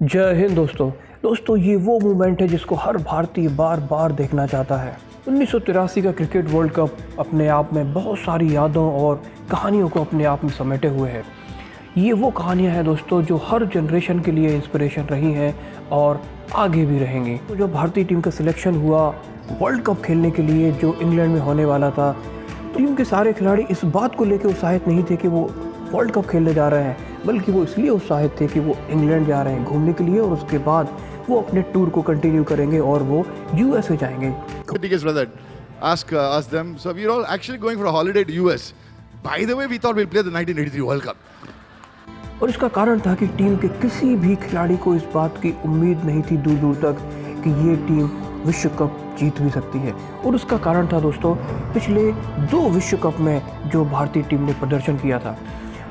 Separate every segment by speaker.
Speaker 1: जय हिंद दोस्तों ये वो मोमेंट है जिसको हर भारतीय बार बार देखना चाहता है। 1983 का क्रिकेट वर्ल्ड कप अपने आप में बहुत सारी यादों और कहानियों को अपने आप में समेटे हुए है। ये वो कहानियां हैं दोस्तों जो हर जनरेशन के लिए इंस्पिरेशन रही हैं और आगे भी रहेंगी। तो जो भारतीय टीम का सिलेक्शन हुआ वर्ल्ड कप खेलने के लिए जो इंग्लैंड में होने वाला था, टीम के सारे खिलाड़ी इस बात को लेकर उत्साहित नहीं थे कि वो वर्ल्ड कप खेलने जा रहे हैं, बल्कि वो इसलिए उत्साहित थे कि वो इंग्लैंड जा रहे हैं घूमने के लिए और उसके बाद वो अपने टूर को कंटिन्यू करेंगे और वो यूएसए जाएंगे।
Speaker 2: Ask them. So we're all actually going for a holiday to US. By the way, we thought we'll play the 1983 World Cup.
Speaker 1: और इसका कारण था कि टीम के किसी भी खिलाड़ी को इस बात की उम्मीद नहीं थी दूर दूर तक कि ये टीम विश्व कप जीत भी सकती है। और उसका कारण था दोस्तों पिछले 2 विश्व कप में जो भारतीय टीम ने प्रदर्शन किया था।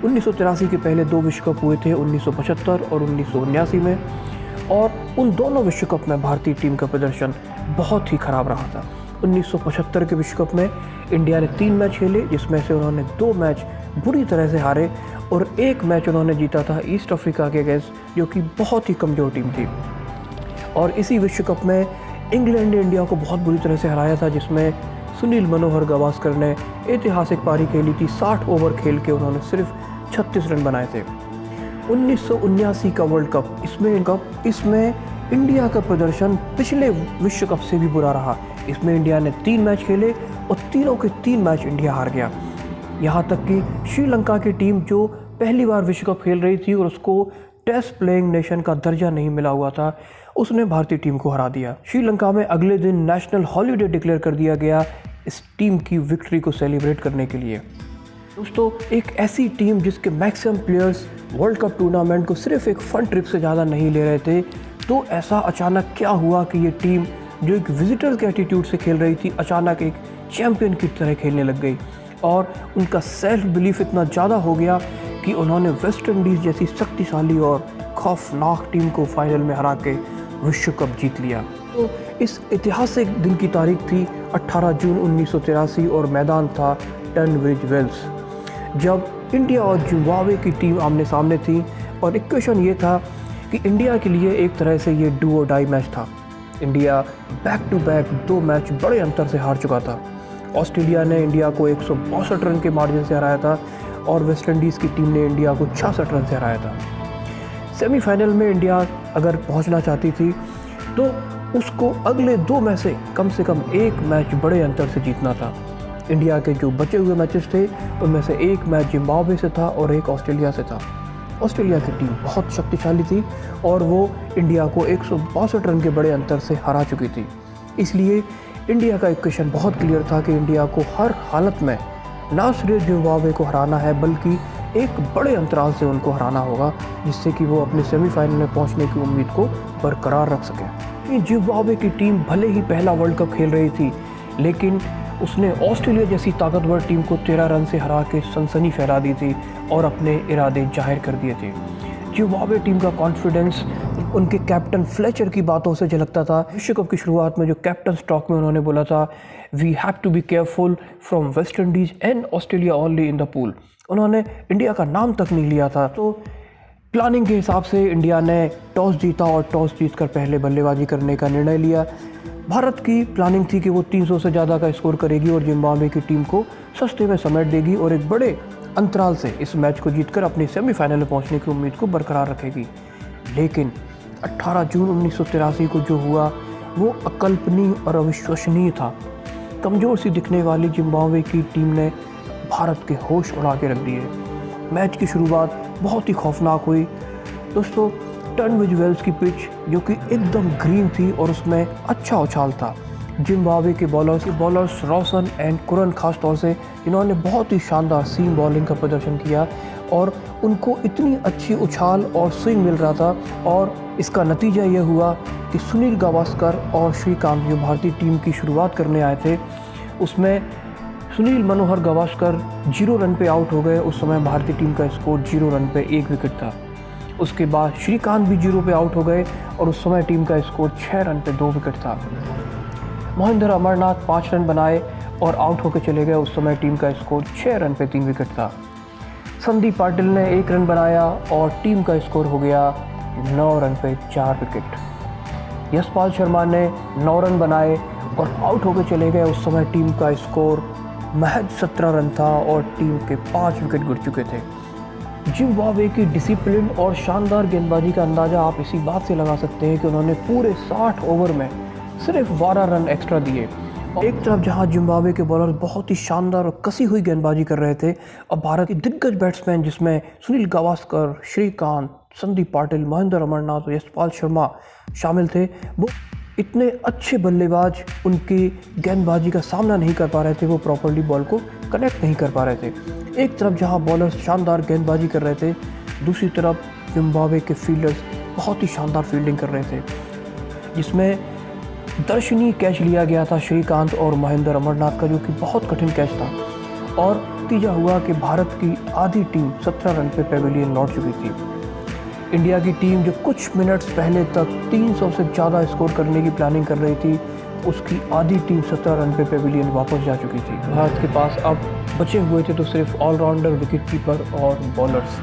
Speaker 1: 1983 के पहले 2 विश्व कप हुए थे, 1975 और 1979 में, और उन दोनों विश्व कप में भारतीय टीम का प्रदर्शन बहुत ही ख़राब रहा था। 1975 के विश्व कप में इंडिया ने 3 मैच खेले, जिसमें से उन्होंने 2 मैच बुरी तरह से हारे और 1 मैच उन्होंने जीता था ईस्ट अफ्रीका के अगेंस्ट, जो कि बहुत ही कमज़ोर टीम थी। और इसी विश्व कप में इंग्लैंड ने इंडिया को बहुत बुरी तरह से हराया था, जिसमें सुनील मनोहर गावस्कर ने ऐतिहासिक पारी खेली थी। 60 ओवर खेल के उन्होंने सिर्फ 36 रन बनाए थे। 1979 का वर्ल्ड कप इसमें इंडिया का प्रदर्शन पिछले विश्व कप से भी बुरा रहा। इसमें इंडिया ने 3 मैच खेले और तीनों के 3 मैच इंडिया हार गया। यहाँ तक कि श्रीलंका की टीम जो पहली बार विश्व कप खेल रही थी और उसको टेस्ट प्लेइंग नेशन का दर्जा नहीं मिला हुआ था, उसने भारतीय टीम को हरा दिया। श्रीलंका में अगले दिन नेशनल हॉलीडे डिक्लेयर कर दिया गया इस टीम की विक्ट्री को सेलिब्रेट करने के लिए। दोस्तों एक ऐसी टीम जिसके maximum players world cup tournament को सिर्फ एक फन ट्रिप से ज़्यादा नहीं ले रहे थे, तो ऐसा अचानक क्या हुआ कि ये टीम जो एक विजिटर्स के एटीट्यूड से खेल रही थी, अचानक एक चैम्पियन की तरह खेलने लग गई। और उनका सेल्फ बिलीफ इतना ज़्यादा हो गया कि उन्होंने वेस्ट इंडीज़ जैसी शक्तिशाली और खौफनाक टीम को फाइनल में हरा के विश्व कप जीत लिया। तो इस ऐतिहासिक दिन की तारीख थी 18 जून 1983 और मैदान था टनब्रिज वेल्स, जब इंडिया और जिम्बाब्वे की टीम आमने सामने थी। और इक्वेशन ये था कि इंडिया के लिए एक तरह से ये डू और डाई मैच था। India back to back 2 match बड़े अंतर से हार चुका था। ऑस्ट्रेलिया ने इंडिया को 162 रन के मार्जिन से हराया था और वेस्ट इंडीज़ की टीम ने इंडिया को 66 रन से हराया था। सेमीफाइनल में इंडिया अगर पहुंचना चाहती थी तो उसको अगले 2 में से कम 1 मैच बड़े अंतर से जीतना था। इंडिया के जो बचे हुए मैचेस थे उनमें से 1 मैच जिम्बाब्वे से था और 1 ऑस्ट्रेलिया से था। ऑस्ट्रेलिया की टीम बहुत शक्तिशाली थी और वो इंडिया को 162 रन के बड़े अंतर से हरा चुकी थी। इसलिए इंडिया का इक्वेशन बहुत क्लियर था कि इंडिया को हर हालत में ना सिर्फ जिम्बाब्वे को हराना है, बल्कि एक बड़े अंतराल से उनको हराना होगा, जिससे कि वो अपने सेमीफाइनल में पहुंचने की उम्मीद को बरकरार रख सकें। जिम्बाब्वे की टीम भले ही पहला वर्ल्ड कप खेल रही थी, लेकिन उसने ऑस्ट्रेलिया जैसी ताकतवर टीम को 13 रन से हरा के सनसनी फैला दी थी और अपने इरादे जाहिर कर दिए थे। जिम्बाब्वे टीम का कॉन्फिडेंस उनके कैप्टन फ्लेचर की बातों से झलकता था। विश्व कप की शुरुआत में जो कैप्टन स्टॉक में उन्होंने बोला था, we have to be careful from West Indies and Australia only in the pool. उन्होंने इंडिया का नाम तक नहीं लिया था। तो प्लानिंग के हिसाब से इंडिया ने टॉस जीता और टॉस जीतकर पहले बल्लेबाजी करने का निर्णय लिया। भारत की प्लानिंग थी कि वो 300 से ज़्यादा का स्कोर करेगी और जिम्बाब्वे की टीम को सस्ते में समेट देगी और एक बड़े अंतराल से इस मैच को जीतकर अपनी सेमीफाइनल में पहुंचने की उम्मीद को बरकरार रखेगी। लेकिन 18 जून 1983 को जो हुआ वो अकल्पनीय और अविश्वसनीय था। कमज़ोर सी दिखने वाली जिम्बाब्वे की टीम ने भारत के होश उड़ा के रख दिए। मैच की शुरुआत बहुत ही खौफनाक हुई। दोस्तों टनब्रिज वेल्स की पिच जो कि एकदम ग्रीन थी और उसमें अच्छा उछाल था। जिम्बाब्वे के बॉलर्स रोशन एंड कुरन खास तौर से, इन्होंने बहुत ही शानदार सीम बॉलिंग का प्रदर्शन किया और उनको इतनी अच्छी उछाल और स्विंग मिल रहा था। और इसका नतीजा ये हुआ कि सुनील गावस्कर और श्रीकांत जो भारतीय टीम की शुरुआत करने आए थे, उसमें सुनील मनोहर गावस्कर 0 रन पे आउट हो गए। उस समय भारतीय टीम का स्कोर 0 रन पे 1 विकेट था। उसके बाद श्रीकांत भी 0 पे आउट हो गए और उस समय टीम का स्कोर 6 रन पे 2 विकेट था। मोहिंदर अमरनाथ 5 रन बनाए और आउट होकर चले गए। उस समय टीम का स्कोर 6 रन पे 3 विकेट था। संदीप पाटिल ने 1 रन बनाया और टीम का स्कोर हो गया 9 रन पे 4 विकेट। यशपाल शर्मा ने 9 रन बनाए और आउट होकर चले गए। उस समय टीम का स्कोर महज 17 रन था और टीम के 5 विकेट गिर चुके थे। जिम्बाब्वे की डिसिप्लिन और शानदार गेंदबाजी का अंदाज़ा आप इसी बात से लगा सकते हैं कि उन्होंने पूरे 60 ओवर में सिर्फ 12 रन एक्स्ट्रा दिए। एक तरफ जहां जिम्बाब्वे के बॉलर बहुत ही शानदार और कसी हुई गेंदबाजी कर रहे थे, और भारत के दिग्गज बैट्समैन जिसमें सुनील गावस्कर, श्रीकांत, संदीप पाटिल, महेंद्र अमरनाथ और यशपाल शर्मा शामिल थे, वो इतने अच्छे बल्लेबाज उनकी गेंदबाजी का सामना नहीं कर पा रहे थे, वो प्रॉपर्ली बॉल को कनेक्ट नहीं कर पा रहे थे। एक तरफ जहां बॉलर्स शानदार गेंदबाजी कर रहे थे, दूसरी तरफ जिम्बाब्वे के फील्डर्स बहुत ही शानदार फील्डिंग कर रहे थे, जिसमें दर्शनीय कैच लिया गया था श्रीकांत और महेंद्र अमरनाथ का, जो कि बहुत कठिन कैच था। और नतीजा हुआ कि भारत की आधी टीम 17 रन पे पेविलियन लौट चुकी थी। इंडिया की टीम जो कुछ मिनट्स पहले तक 300 से ज़्यादा स्कोर करने की प्लानिंग कर रही थी, उसकी आधी टीम 17 रन पे पेविलियन वापस जा चुकी थी। भारत के पास अब बचे हुए थे तो सिर्फ ऑलराउंडर, विकेट कीपर और बॉलर्स।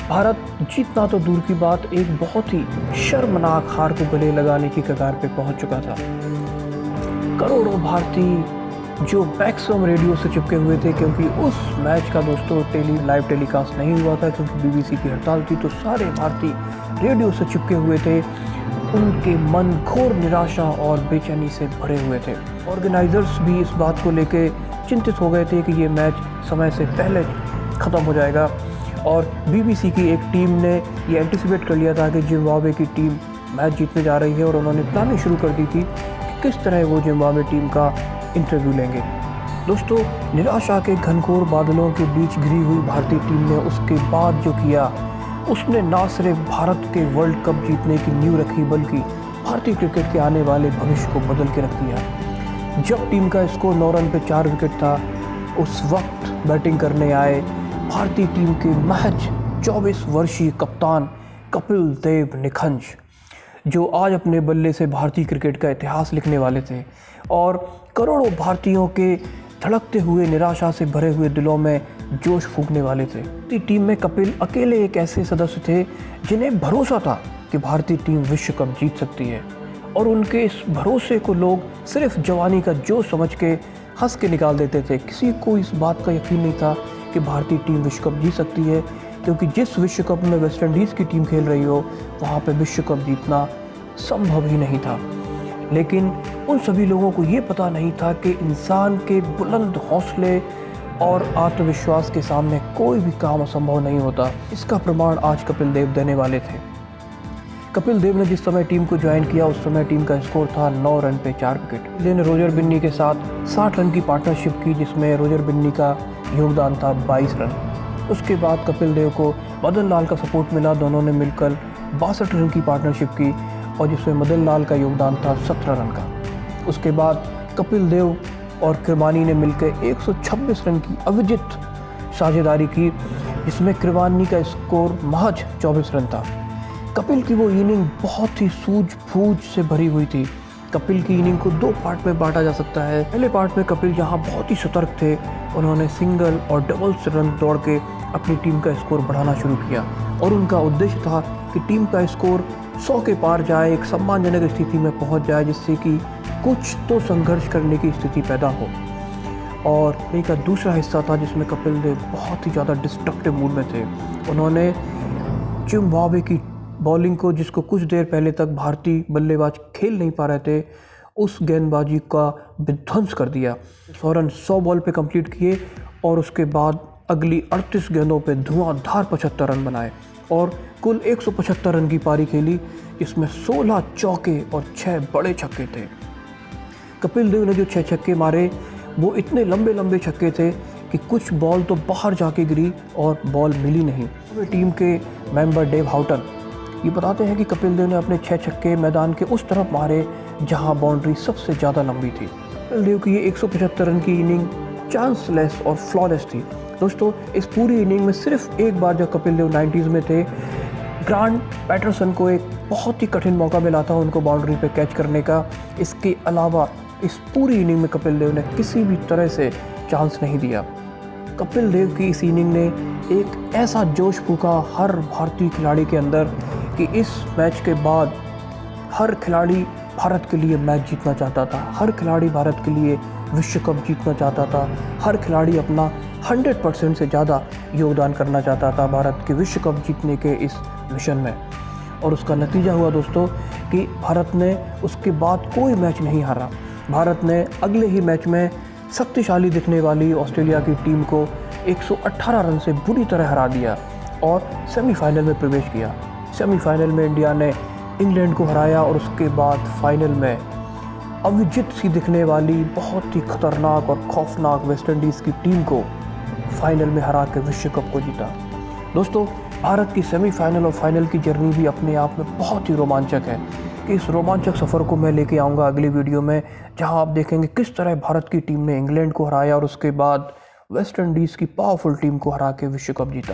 Speaker 1: भारत जीतना तो दूर की बात, एक बहुत ही शर्मनाक हार को गले लगाने की कगार पे पहुंच चुका था। करोड़ों भारतीय जो मैक्सिमम रेडियो से चिपके हुए थे, क्योंकि उस मैच का दोस्तों लाइव टेलीकास्ट नहीं हुआ था क्योंकि बीबीसी की हड़ताल थी, तो सारे भारतीय रेडियो से चिपके हुए थे। उनके मन घोर निराशा और बेचैनी से भरे हुए थे। ऑर्गेनाइजर्स भी इस बात को लेके चिंतित हो गए थे कि ये मैच समय से पहले ख़त्म हो जाएगा, और बीबीसी की एक टीम ने ये एंटिसिपेट कर लिया था कि जिम्बाब्वे की टीम मैच जीतने जा रही है, और उन्होंने प्लानिंग शुरू कर दी थी कि किस तरह वो जिम्बाब्वे टीम का इंटरव्यू लेंगे। दोस्तों, निराशा के घनघोर बादलों के बीच घिरी हुई भारतीय टीम ने उसके बाद जो किया, उसने ना सिर्फ भारत के वर्ल्ड कप जीतने की नींव रखी, बल्कि भारतीय क्रिकेट के आने वाले भविष्य को बदल के रख दिया। जब टीम का स्कोर 9 रन पे 4 विकेट था, उस वक्त बैटिंग करने आए भारतीय टीम के महज 24 वर्षीय कप्तान कपिल देव निखंज, जो आज अपने बल्ले से भारतीय क्रिकेट का इतिहास लिखने वाले थे और करोड़ों भारतीयों के धड़कते हुए निराशा से भरे हुए दिलों में जोश फूंकने वाले थे। टीम में कपिल अकेले एक ऐसे सदस्य थे जिन्हें भरोसा था कि भारतीय टीम विश्व कप जीत सकती है, और उनके इस भरोसे को लोग सिर्फ जवानी का जोश समझ के हंस के निकाल देते थे। किसी को इस बात का यकीन नहीं था कि भारतीय टीम विश्व कप जीत सकती है, क्योंकि जिस विश्व कप में वेस्ट इंडीज़ की टीम खेल रही हो, वहाँ पे विश्व कप जीतना संभव ही नहीं था। लेकिन उन सभी लोगों को ये पता नहीं था कि इंसान के बुलंद हौसले और आत्मविश्वास के सामने कोई भी काम असंभव नहीं होता। इसका प्रमाण आज कपिल देव देने वाले थे। कपिल देव ने जिस समय टीम को ज्वाइन किया, उस समय टीम का स्कोर था 9 रन पे 4 विकेट। कपिल देव ने रोजर बिन्नी के साथ 60 रन की पार्टनरशिप की, जिसमें रोजर बिन्नी का योगदान था 22 रन। उसके बाद कपिल देव को मदन लाल का सपोर्ट मिला, दोनों ने मिलकर 62 रन की पार्टनरशिप की, और जिसमें मदन लाल का योगदान था 17 रन का। उसके बाद कपिल देव और कृमानी ने मिलकर 126 रन की अविजित साझेदारी की, जिसमें कृमानी का स्कोर महज 24 रन था। कपिल की वो इनिंग बहुत ही सूझबूझ से भरी हुई थी। कपिल की इनिंग को 2 पार्ट में बांटा जा सकता है। पहले पार्ट में कपिल जहां बहुत ही सतर्क थे, उन्होंने सिंगल और डबल रन दौड़ के अपनी टीम का स्कोर बढ़ाना शुरू किया, और उनका उद्देश्य था कि टीम का स्कोर 100 के पार जाए, एक सम्मानजनक स्थिति में पहुंच जाए, जिससे कि कुछ तो संघर्ष करने की स्थिति पैदा हो। और इनिंग का दूसरा हिस्सा था जिसमें कपिल देव बहुत ही ज़्यादा डिस्ट्रक्टिव मूड में थे। उन्होंने जिम्बाब्वे की बॉलिंग को, जिसको कुछ देर पहले तक भारतीय बल्लेबाज खेल नहीं पा रहे थे, उस गेंदबाजी का विध्वंस कर दिया। 100 रन 100 बॉल पे कंप्लीट किए, और उसके बाद अगली 38 गेंदों पे धुआंधार 75 रन बनाए, और कुल 175 रन की पारी खेली, जिसमें 16 चौके और 6 बड़े छक्के थे। कपिल देव ने जो 6 छक्के मारे, वो इतने लंबे लंबे छक्के थे कि कुछ बॉल तो बाहर जाके गिरी और बॉल मिली नहीं। टीम के मेंबर डेव हाउटन ये बताते हैं कि कपिल देव ने अपने 6 छक्के मैदान के उस तरफ मारे जहां बाउंड्री सबसे ज़्यादा लंबी थी। कपिल देव की ये 175 रन की इनिंग चांसलेस और फ्लॉलेस थी। दोस्तों, इस पूरी इनिंग में सिर्फ एक बार जब कपिल देव 90s में थे, ग्रांट पैटरसन को एक बहुत ही कठिन मौका मिला था उनको बाउंड्री पे कैच करने का। इसके अलावा इस पूरी इनिंग में कपिल देव ने किसी भी तरह से चांस नहीं दिया। कपिल देव की इस इनिंग ने एक ऐसा जोश फूंका हर भारतीय खिलाड़ी के अंदर कि इस मैच के बाद हर खिलाड़ी भारत के लिए मैच जीतना चाहता था, हर खिलाड़ी भारत के लिए विश्व कप जीतना चाहता था, हर खिलाड़ी अपना 100% से ज़्यादा योगदान करना चाहता था भारत के विश्व कप जीतने के इस मिशन में। और उसका नतीजा हुआ दोस्तों कि भारत ने उसके बाद कोई मैच नहीं हारा। भारत ने अगले ही मैच में शक्तिशाली दिखने वाली ऑस्ट्रेलिया की टीम को 118 रन से बुरी तरह हरा दिया और सेमीफाइनल में प्रवेश किया। सेमीफाइनल में इंडिया ने इंग्लैंड को हराया और उसके बाद फाइनल में अविजित सी दिखने वाली बहुत ही खतरनाक और खौफनाक वेस्ट इंडीज़ की टीम को फाइनल में हरा के विश्व कप को जीता। दोस्तों, भारत की सेमीफाइनल और फाइनल की जर्नी भी अपने आप में बहुत ही रोमांचक है कि इस रोमांचक सफ़र को मैं लेके आऊँगा अगली वीडियो में, जहां आप देखेंगे किस तरह भारत की टीम ने इंग्लैंड को हराया और उसके बाद वेस्ट इंडीज़ की पावरफुल टीम को हरा के विश्व कप जीता।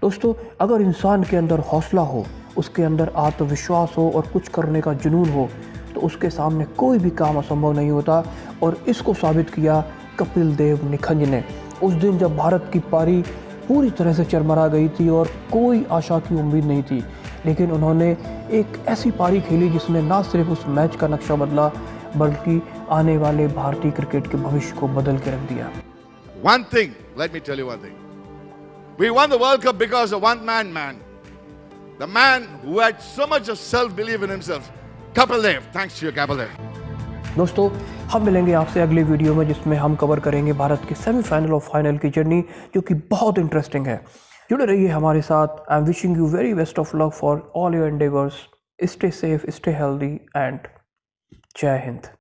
Speaker 1: दोस्तों, अगर इंसान के अंदर हौसला हो, उसके अंदर आत्मविश्वास हो और कुछ करने का जुनून हो, तो उसके सामने कोई भी काम असंभव नहीं होता। और इसको साबित किया कपिल देव निखंज ने उस दिन जब भारत की पारी पूरी तरह से चरमरा गई थी और कोई आशा की उम्मीद नहीं थी, लेकिन उन्होंने एक ऐसी पारी खेली जिसने ना सिर्फ उस मैच का नक्शा बदला बल्कि आने वाले भारतीय क्रिकेट के भविष्य को बदल के रख दिया।
Speaker 2: One thing, let me tell you one thing. We won the World Cup because of one man. The man who had so much of self-belief in himself. Kapil Dev. Thanks to you, Kapil Dev.
Speaker 1: दोस्तों, हम मिलेंगे आपसे अगली video में जिसमें हम cover करेंगे भारत के सेमीफाइनल और फाइनल की जर्नी, जो कि बहुत इंटरेस्टिंग है। जुड़े रहिए हमारे साथ। I am wishing you very best of luck for all your endeavours. Stay safe, stay healthy and जय हिंद।